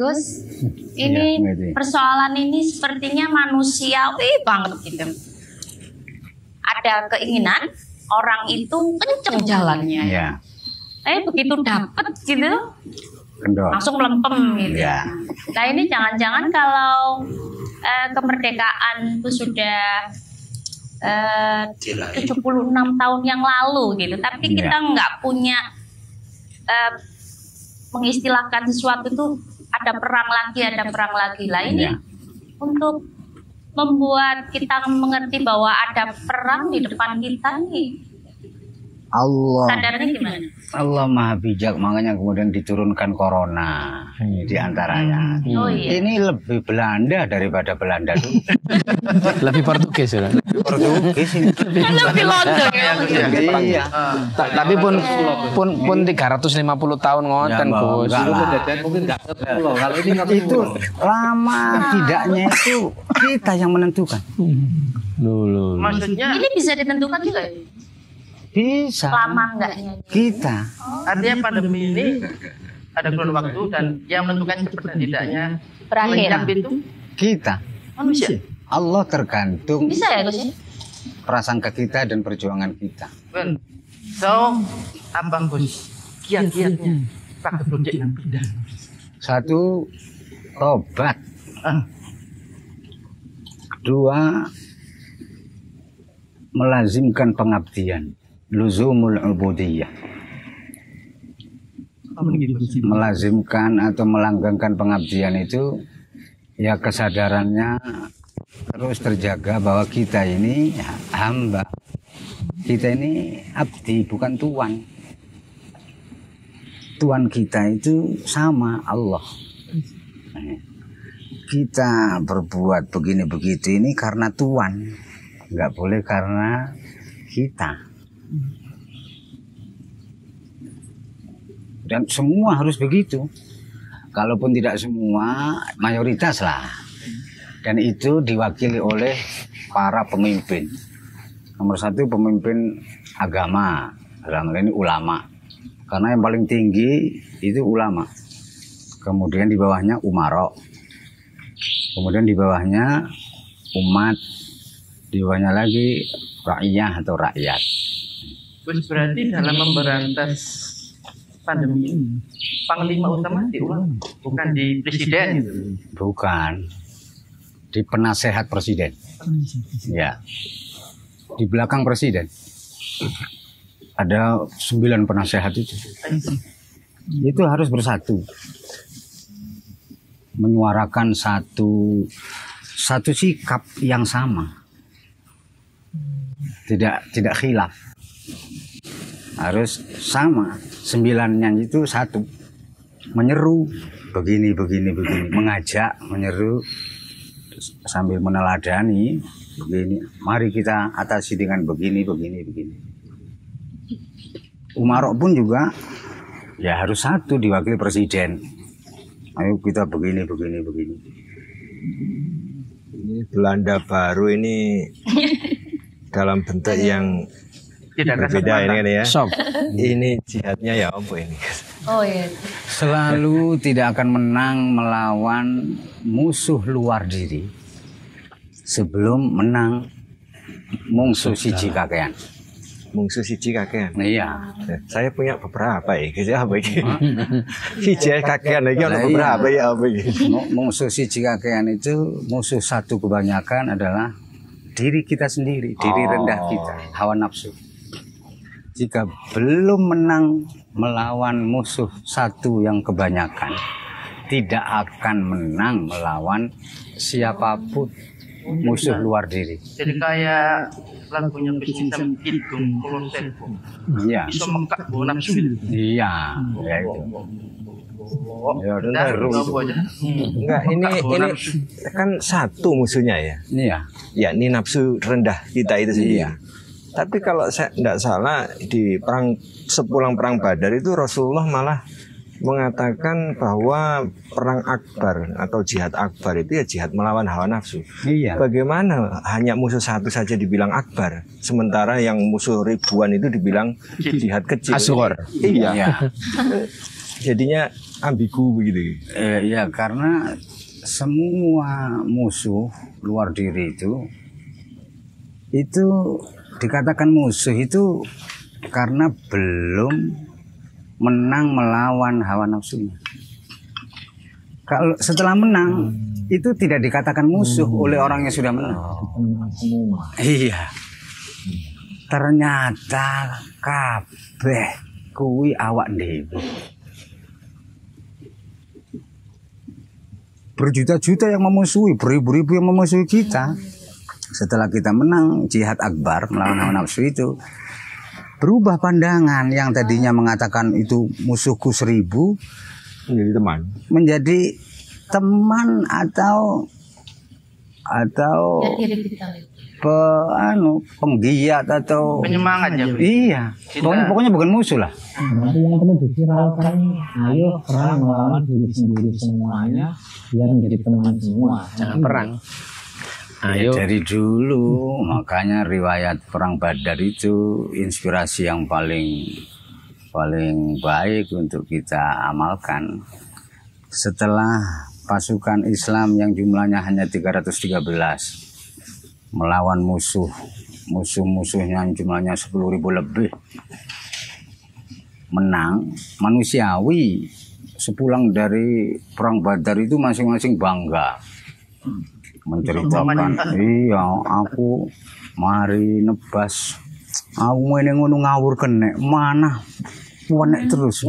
Gus, ini persoalan ini sepertinya manusiawi banget gitu. Ada keinginan orang itu kenceng jalannya. Ya. Begitu dapet gitu, Kendor. langsung melempem gitu. Ya. Nah ini jangan-jangan kalau kemerdekaan itu sudah 76 tahun yang lalu gitu, tapi kita nggak punya mengistilahkan sesuatu itu ada perang lagi lah ini untuk membuat kita mengerti bahwa ada perang di depan kita nih. Allah. Sadarnya gimana? Allah Maha Bijak, makanya kemudian diturunkan corona di antaranya. Oh, iya. Ini lebih Belanda daripada Belanda dulu. Lebih Portugis ya. Portugis ini. Lebih London ya. Iya. Tapi pun 350 tahun ngoten Gus. Mungkin nggak loh. Kalau ini Itu lama tidaknya itu kita yang menentukan. Dulu. Maksudnya Ini bisa ditentukan juga ya? Bisa. Lama enggaknya? Kita. artinya pandemi ini ada kurun waktu dan yang menentukan cepat dan tidaknya Berakhir. mengikat itu Kita. manusia. Allah tergantung Bisa ya Gus? prasangka kita dan perjuangan kita. Well, so abang Gus kiat-kiatnya pakai proyek yang pindah. Satu, tobat. Ah, Dua, melazimkan pengabdian. Luzumul ubudiyah. apa begitu? Melazimkan atau melanggengkan pengabdian itu ya kesadarannya terus terjaga bahwa kita ini hamba. Kita ini abdi, bukan tuan. Tuan kita itu sama Allah. Kita berbuat begini begitu ini karena tuan, nggak boleh karena kita. Dan semua harus begitu. Kalaupun tidak semua, mayoritas lah. Dan itu diwakili oleh para pemimpin. Nomor satu pemimpin agama, dalam hal ini ulama. Karena yang paling tinggi itu ulama. Kemudian di bawahnya umaro. Kemudian di bawahnya umat. Di bawahnya lagi rakyat atau rakyat. Gus berarti dalam memberantas pandemi ini panglima utama di ulama, bukan di presiden gitu. Bukan. Di penasehat presiden. Ya. Di belakang presiden. Ada 9 penasehat itu. Itu harus bersatu. Menyuarakan satu sikap yang sama. Tidak khilaf. Harus sama. 9-nya itu satu. Menyeru begini, mengajak, menyeru sambil meneladani begini. Mari kita atasi dengan begini. Umarok pun juga ya harus satu, diwakili presiden. Ayo kita begini. Ini Belanda baru ini dalam bentuk yang Tidak berbeda ini kan ya. Sob. Ini jihadnya ya apa ini? Oh iya. Selalu tidak akan menang melawan musuh luar diri sebelum menang mungsuh siji kakean. Mungsuh siji kakean. Iya. Saya punya beberapa ya. Kira apa ini? Siji kakean lagi ada beberapa ya apa ini? Mungsuh siji kakean itu musuh satu kebanyakan adalah diri kita sendiri, diri rendah kita, hawa nafsu. Jika belum menang melawan musuh satu yang kebanyakan, tidak akan menang melawan siapapun musuh luar diri. Jadi kayak lagunya Krisisem Kidung Kolosevo. Iya. Bisa mengkak bawa nafsu gitu. Iya, ya itu. Ya, Enggak, ini kan satu musuhnya ya. Iya. Ya, ini nafsu rendah kita itu sendiri. Iya. Tapi kalau saya tidak salah di sepulang perang Badar itu Rasulullah malah mengatakan bahwa perang akbar atau jihad akbar itu ya jihad melawan hawa nafsu. Iya. Bagaimana hanya musuh satu saja dibilang akbar, sementara yang musuh ribuan itu dibilang jihad kecil. Asghar. Iya. Iya. jadinya ambigu begitu. Ya karena semua musuh luar diri itu dikatakan musuh itu karena belum menang melawan hawa nafsunya. Kalau setelah menang itu tidak dikatakan musuh oleh orang yang sudah menang. Iya. Ternyata kabeh kuwi awak dhewe. Berjuta-juta yang memusuhi, beribu-ribu yang memusuhi kita. Setelah kita menang jihad akbar melawan hawa nafsu itu, berubah pandangan yang tadinya mengatakan itu musuhku 1000 menjadi teman atau penggiat atau penyemangat ya. Iya, pokoknya bukan musuh lah. Berarti yang perlu diviralkan, ayo perang melawan diri sendiri semuanya biar menjadi teman semua. Jangan perang. Ayo. Dari dulu makanya riwayat perang Badar itu inspirasi yang paling baik untuk kita amalkan. Setelah pasukan Islam yang jumlahnya hanya 313 melawan musuh-musuhnya yang jumlahnya 10.000 lebih, menang, manusiawi. Sepulang dari perang Badar itu masing-masing bangga menceritakan, iya aku mari nebas, aku ini ngono ngawur kene mana wanek terus,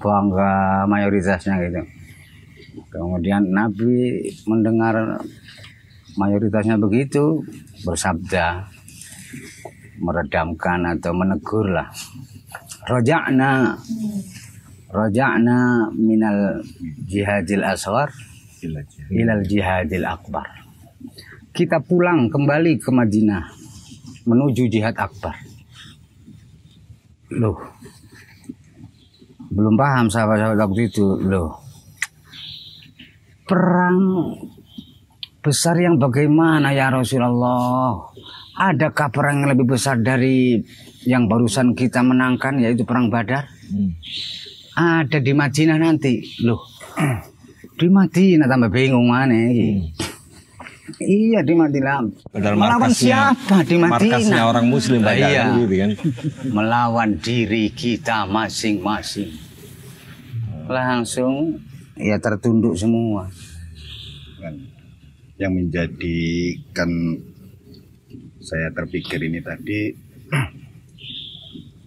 bangga mayoritasnya gitu. Kemudian Nabi mendengar mayoritasnya begitu, bersabda, meredamkan atau menegur lah. Roja'na minal jihadil asghar ilal jihadil akbar. Kita pulang kembali ke Madinah menuju jihad akbar. Loh, belum paham sahabat-sahabat waktu itu. Loh, perang besar yang bagaimana ya Rasulullah? Adakah perang yang lebih besar dari yang barusan kita menangkan, yaitu perang Badar? Ada di Madinah nanti. Loh, di Madinah tambah bingung mana ini? Iya, di Madinah. Melawan siapa di Madinah? Markasnya orang Muslim. Iya. Gitu kan? Melawan diri kita masing-masing. Langsung ya tertunduk semua. Yang menjadikan saya terpikir ini tadi,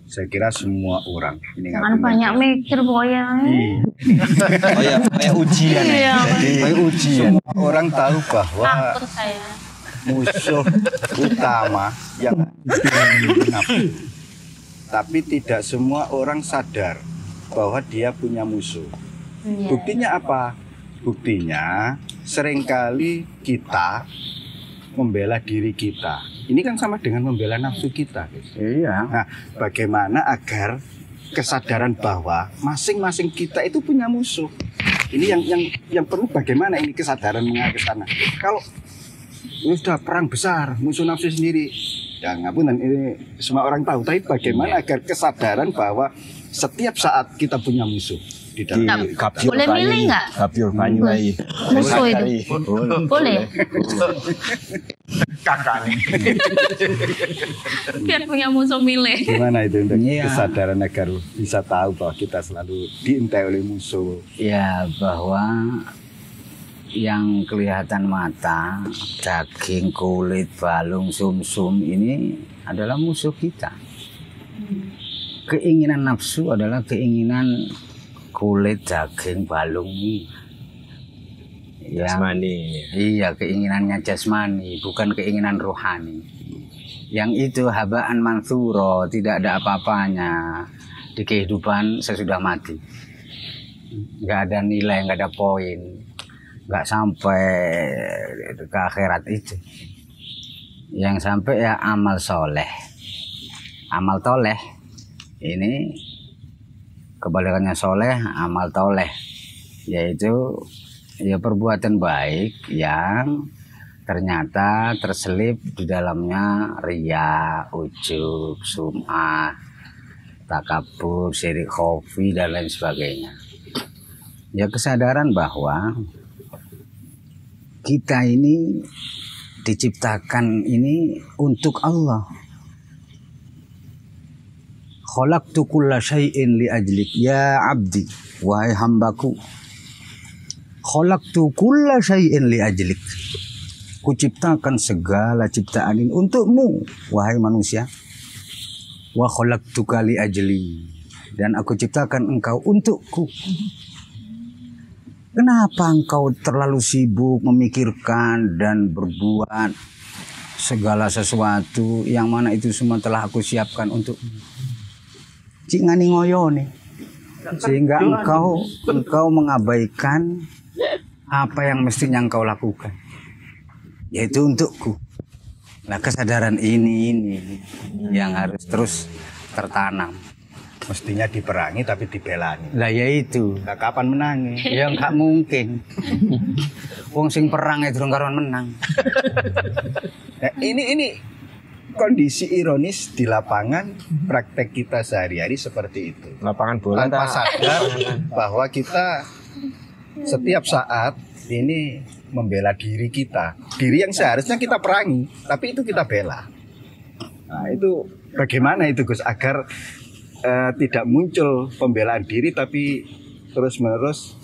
saya kira semua orang ini Jangan banyak mikir pokoknya. Kayak ujian. Jadi semua orang tahu bahwa Takut saya. musuh utama yang Nabi. Tapi tidak semua orang sadar bahwa dia punya musuh. Iya. Buktinya apa? Buktinya seringkali kita membela diri kita. Ini kan sama dengan membela nafsu kita. Iya. Nah, bagaimana agar kesadaran bahwa masing-masing kita itu punya musuh. Ini yang perlu, bagaimana ini kesadaran mengarah ke sana. Kalau ini sudah perang besar, musuh nafsu sendiri, ya ngapunten, ini semua orang tahu. Tapi bagaimana agar kesadaran bahwa setiap saat kita punya musuh di dalam diri kita. Boleh milih nggak? Kapur banyu lagi. Musuh itu. Boleh. Kakak nih. Biar punya musuh milih. Gimana itu untuk Iya. kesadaran agar bisa tahu bahwa kita selalu diintai oleh musuh. Ya, bahwa yang kelihatan mata, daging, kulit, balung, sumsum ini adalah musuh kita. Keinginan nafsu adalah keinginan kulit, daging, balung ini. Ya, Jasmani. iya, keinginannya jasmani, bukan keinginan rohani. Yang itu habaan mansuro, tidak ada apa-apanya di kehidupan sesudah mati. Nggak ada nilai, nggak ada poin, nggak sampai ke akhirat itu. Yang sampai ya amal soleh, amal toleh. Ini kebalikannya soleh, amal toleh, yaitu ya perbuatan baik yang ternyata terselip di dalamnya riya, ujub, sum'ah, takabur, syirik khofi dan lain sebagainya. Ya kesadaran bahwa kita ini diciptakan ini untuk Allah. Khalaqtu kulla syai'in li ajlik ya abdi, wahai hambaku. Khalaqtu kulla syai'in li ajlik. Kuciptakan segala ciptaan ini untukmu, wahai manusia. Wa khalaqtuka li ajli, dan aku ciptakan engkau untukku. Kenapa engkau terlalu sibuk memikirkan dan berbuat segala sesuatu yang mana itu semua telah aku siapkan untukmu? Cik ngani ngoyone, sehingga engkau mengabaikan apa yang mestinya engkau lakukan, yaitu untukku. Nah, kesadaran ini yang harus terus tertanam. Mestinya diperangi tapi dibelani. Lah ya itu. Nah, kapan menangi? Ya nggak mungkin. Wong sing perang itu durung karuan menang. Nah, ini kondisi ironis di lapangan praktek kita sehari-hari seperti itu. Lapangan bola Tanpa sadar bahwa kita setiap saat ini membela diri kita. Diri yang seharusnya kita perangi, tapi itu kita bela. Nah, itu bagaimana itu Gus agar tidak muncul pembelaan diri tapi terus-menerus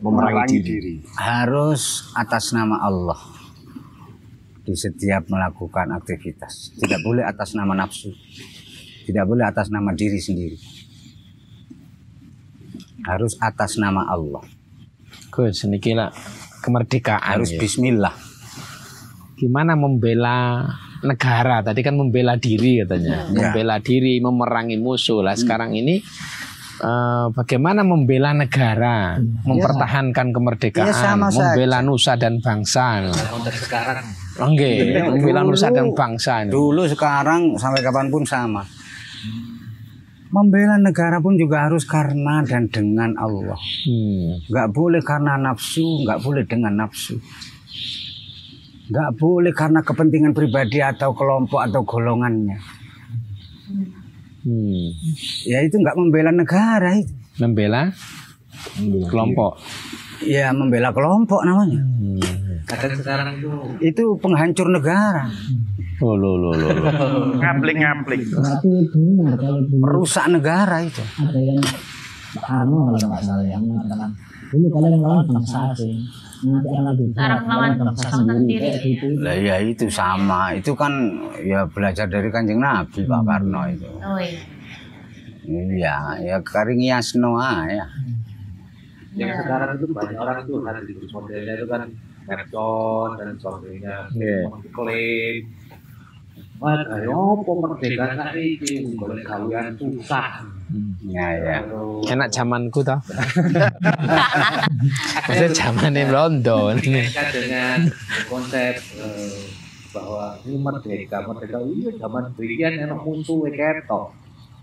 memerangi diri. Harus atas nama Allah di setiap melakukan aktivitas. Tidak boleh atas nama nafsu. Tidak boleh atas nama diri sendiri. Harus atas nama Allah. Gus, niki lah kemerdekaan. Harus ya. bismillah. Gimana membela negara? Tadi kan membela diri katanya. Ya. Membela diri, memerangi musuh. Lah sekarang ini bagaimana membela negara, mempertahankan kemerdekaan, Ya, sama membela saja. nusa dan bangsa. Konteks sekarang Nggih, membela nusa dan bangsa. Dulu, sekarang, sampai kapanpun sama. Membela negara pun juga harus karena dan dengan Allah. Nggak boleh karena nafsu, nggak boleh dengan nafsu. Nggak boleh karena kepentingan pribadi atau kelompok atau golongannya. Ya itu nggak membela negara itu. Membela kelompok. Ya membela kelompok namanya. kadang sekarang Itu penghancur negara. Loh. Ngaplik-ngaplik. Berarti benar kalau dulu Merusak negara itu. ada yang Pak Karno kalau nggak salah yang mengatakan dulu kalian melawan bangsa asing, nanti akan lebih Sekarang melawan bangsa sendiri. Kayak gitu. Lah ya itu sama. Itu kan ya belajar dari Kanjeng Nabi Pak Karno itu. Oh iya. Iya, ya karingiasno ya. yang sekarang itu banyak orang tuh ada di grup modelnya itu kan medsos dan sebagainya, mengklaim wah ayo merdeka ini boleh kalian susah. Ya. Enak zamanku toh. Itu zamannya Londo. Dikaitkan dengan konsep bahwa ini merdeka iya zaman berian enak musuh ketok.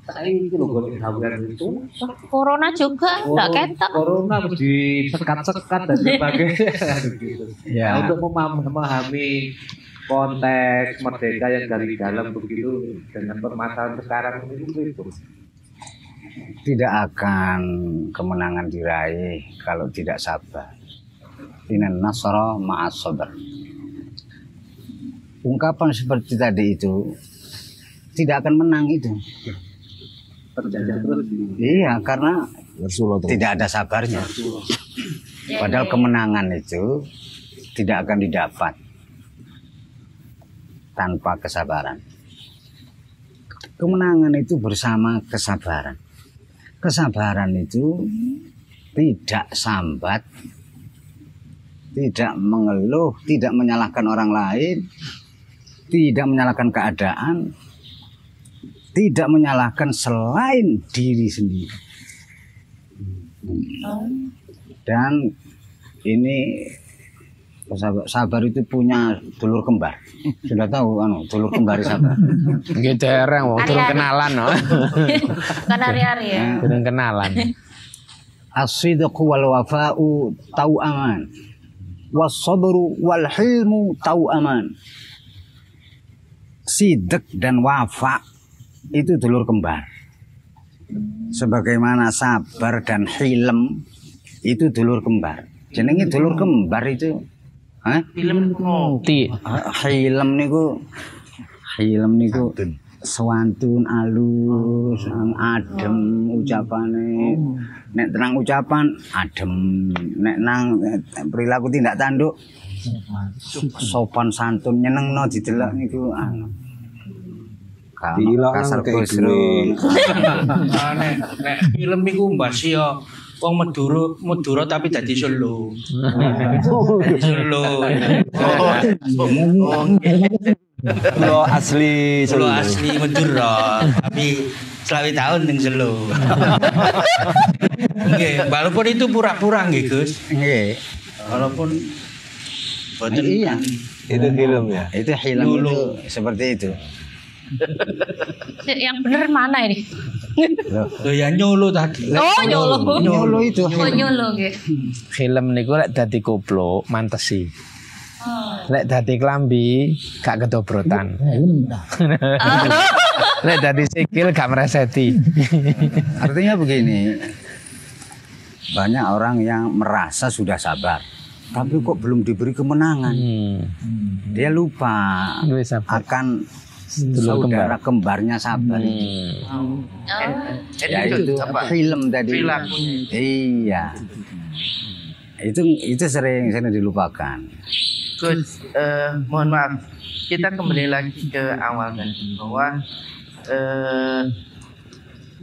Saya itu loh golek gawean itu. Corona juga nggak ketok. Corona harus disekat-sekat dan sebagainya gitu. Ya. Nah, untuk memahami konteks merdeka yang dari dalam begitu dengan permasalahan sekarang itu. Tidak akan kemenangan diraih kalau tidak sabar. Inan nasra ma'as sabar. Ungkapan seperti tadi itu tidak akan menang itu. Terjadi terus. Iya, karena Rasulullah terus. tidak ada sabarnya. Padahal kemenangan itu tidak akan didapat tanpa kesabaran. Kemenangan itu bersama kesabaran. Kesabaran itu tidak sambat, tidak mengeluh, tidak menyalahkan orang lain, tidak menyalahkan keadaan, tidak menyalahkan selain diri sendiri. Dan ini sabar itu punya dulur kembar. Sudah tahu dulur kembar sabar. Gitu orang mau turun kenalan no. Kan hari-hari ya. Turun kenalan. As-sidqu wal wafa'u tau'aman. Was-sabru wal hilmu tau'aman. Sidq dan wafa itu dulur kembar. Sebagaimana sabar dan hilm itu dulur kembar. Jenenge dulur kembar itu. Hah? Film Ti. Hilm niku sewantun alus, adem ucapane. Nek tenang ucapan adem, nek nang perilaku tindak tanduk sopan santun nyenengno didelok niku anu. Kasar kusrun. Nek film iku mbas yo wong Madura tapi dadi Solo. Solo. Lo asli Solo asli Madura tapi selawi tahun ning Solo. Nggih, walaupun itu pura-pura nggih, Gus. Nggih. Walaupun boten Iya. itu film ya. Itu hilm itu seperti itu. Yang bener mana ini? Loh ya nyolo tadi. Oh, nyolo. Nyolo itu. Oh, nyolo nggih. Film niku lek dadi koplo mantesi. Lek dadi klambi gak kedobrotan. Lek dadi sikil gak mereseti. Artinya begini, banyak orang yang merasa sudah sabar, tapi kok belum diberi kemenangan. Dia lupa akan saudara kembarnya sabar itu. Ya itu film tadi. Iya. Itu sering dilupakan. Gus, mohon maaf, kita kembali lagi ke awal tadi bahwa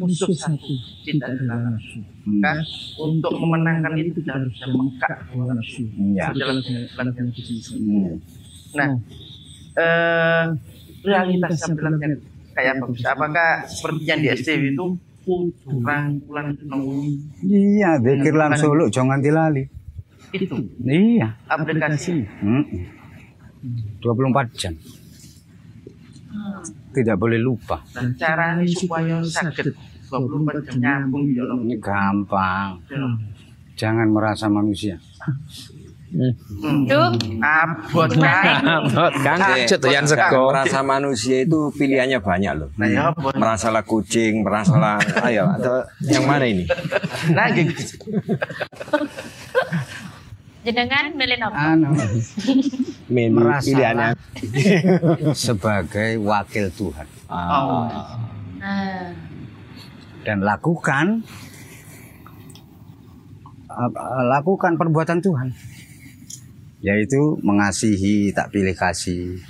musuh satu tidak adalah nafsu. Maka untuk memenangkan itu kita harus mengkak nafsu. Ya. Nah, realitas sampeyan kayak apa? Gus? Apakah seperti yang di STW itu rangkulan nongol Iya, zikir lan suluk jangan dilali. itu Iya. aplikasi 24 jam. Tidak boleh lupa. dan cara ini supaya sakit 24 jam nyambung ya Allah. Ini gampang. Jangan merasa manusia. Duh, Abot kan. Kang cetuyan sego. Merasa manusia itu pilihannya banyak loh. Nah ya apa? Merasalah kucing, merasalah ayo atau yang mana ini? Nah gitu. jenengan milih apa? Menu pilihannya. Sebagai wakil Tuhan. Nah, Dan lakukan perbuatan Tuhan, yaitu mengasihi tak pilih kasih,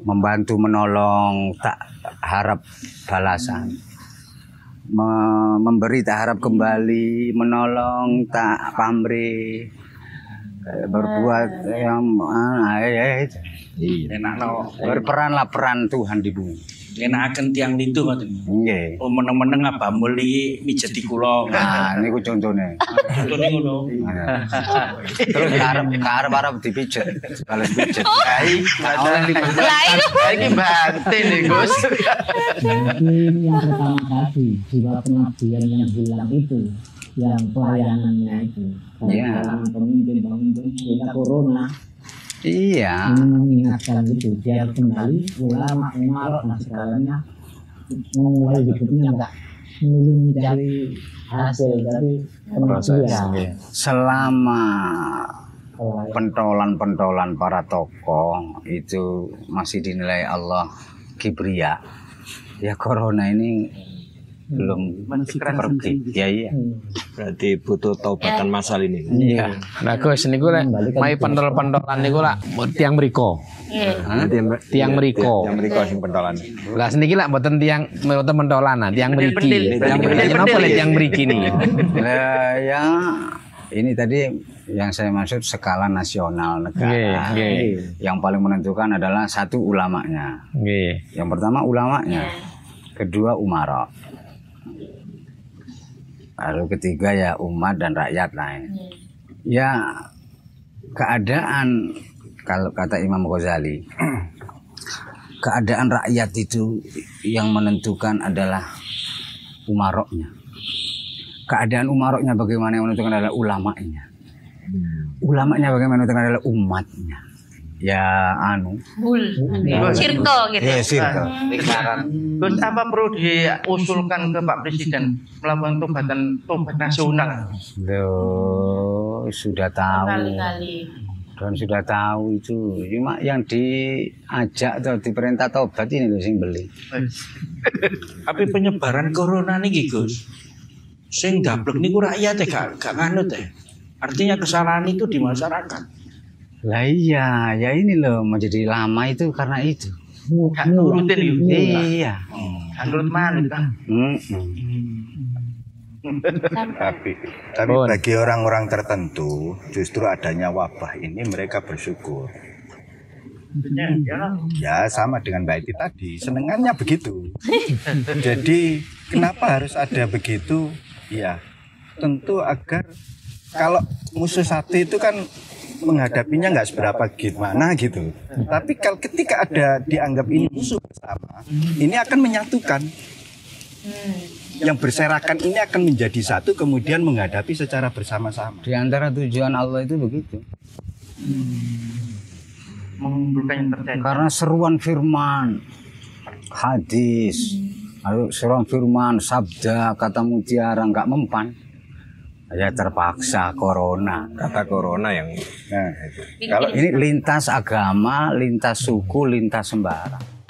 membantu menolong tak harap balasan, memberi tak harap kembali, menolong tak pamrih, berbuat yang berperanlah peran Tuhan di bumi. Ngenaken tiang itu ngoten. Nggih. Oh meneng-meneng apa muli mijeti kula. Nah, niku contone. Contone ngono. Terus karep dipijet, bales pijet. Ini batin nih Gus. Mungkin yang pertama kali jiwa pengabdian yang hilang itu, yang pelayanannya itu, Iya. dalam pemimpin kita corona Iya. mengingatkan itu biar kembali ulama umarok dan segalanya memulai hidupnya enggak melulu mencari hasil dari pengabdian. Selama pentolan-pentolan para tokoh itu masih dinilai Allah kibria, ya corona ini belum pergi. Ya iya. Berarti butuh taubatan masal ini. Iya. Nah, Gus niku lek mai pentol-pentolan niku lak tiang mriko. Tiang mriko. Yang mriko sing pentolan. Lah seniki lak mboten tiang mboten pentolan, tiang mriki. Napa lek tiang mriki niki? Lah ya ini tadi yang saya maksud skala nasional negara. Yang paling menentukan adalah satu ulamanya. Yang pertama ulamanya, kedua umara. Lalu ketiga ya umat dan rakyat lain. Ya keadaan kalau kata Imam Ghazali, keadaan rakyat itu yang menentukan adalah umaroknya. Keadaan umaroknya bagaimana yang menentukan adalah ulamanya. Ulamanya bagaimana yang menentukan adalah umatnya. ya Sirko gitu. Ya sirko. Terus apa perlu diusulkan ke Pak Presiden melakukan tobat nasional? Loh, sudah tahu. Kali-kali. Dan sudah tahu itu. Cuma yang diajak atau diperintah tobat ini loh sing beli. Tapi penyebaran corona nih Gus, sing gablek niku rakyat gak nganut ya. Artinya kesalahan itu di masyarakat. Lah iya, ya ini loh menjadi lama itu karena itu. Gak nurutin itu. Iya. Gak nurut manut kan. Tapi bagi orang-orang tertentu justru adanya wabah ini mereka bersyukur. Ya sama dengan Mbak Iti tadi, senengannya begitu. Jadi kenapa harus ada begitu? Ya tentu agar kalau musuh satu itu kan menghadapinya nggak seberapa gimana gitu. Tapi kalau ketika ada dianggap ini musuh bersama, ini akan menyatukan. Yang berserakan ini akan menjadi satu kemudian menghadapi secara bersama-sama. Di antara tujuan Allah itu begitu. Mengumpulkan yang terjadi. Karena seruan firman, hadis, lalu seruan firman, sabda, kata mutiara nggak mempan. Ya terpaksa corona. Kata corona yang Kalau ini lintas agama, lintas suku, lintas sembarang.